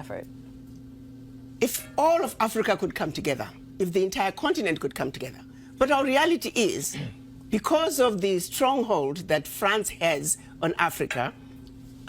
effort? If all of Africa could come together, if the entire continent could come together. But our reality is, because of the stronghold that France has on Africa,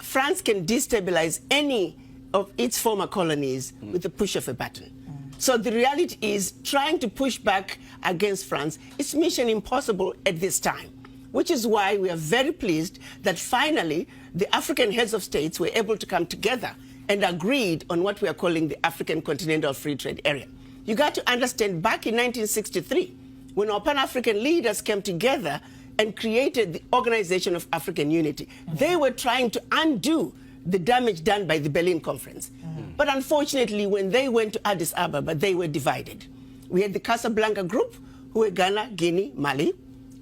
France can destabilize any of its former colonies with the push of a button. So the reality is, trying to push back against France is mission impossible at this time, which is why we are very pleased that finally the African heads of states were able to come together and agreed on what we are calling the African Continental Free Trade Area. You got to understand, back in 1963, when our Pan-African leaders came together and created the Organization of African Unity, they were trying to undo the damage done by the Berlin Conference. But unfortunately, when they went to Addis Ababa, they were divided. We had the Casablanca Group, who were Ghana, Guinea, Mali,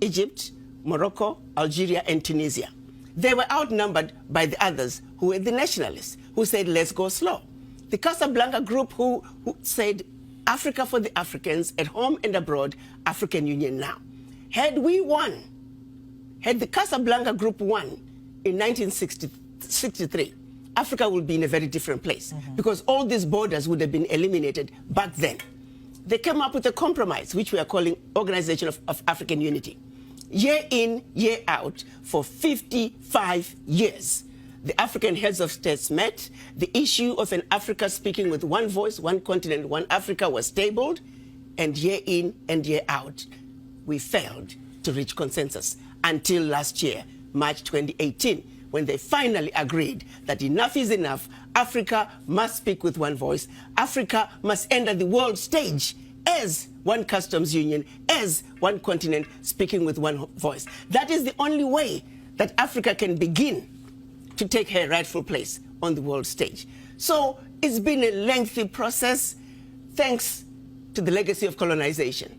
Egypt, Morocco, Algeria, and Tunisia. They were outnumbered by the others, who were the nationalists, who said, let's go slow. The Casablanca Group, who said, Africa for the Africans, at home and abroad, African Union now. Had we won, had the Casablanca Group won in 1963, Africa would be in a very different place, because all these borders would have been eliminated back then. They came up with a compromise, which we are calling Organization of African Unity. Year in, year out, for 55 years, the African heads of states met. The issue of an Africa speaking with one voice, one continent, one Africa was tabled, and year in and year out, we failed to reach consensus until last year, March 2018, when they finally agreed that enough is enough. Africa must speak with one voice. Africa must enter the world stage as one customs union, as one continent, speaking with one voice. That is the only way that Africa can begin to take her rightful place on the world stage. So it's been a lengthy process, thanks to the legacy of colonization.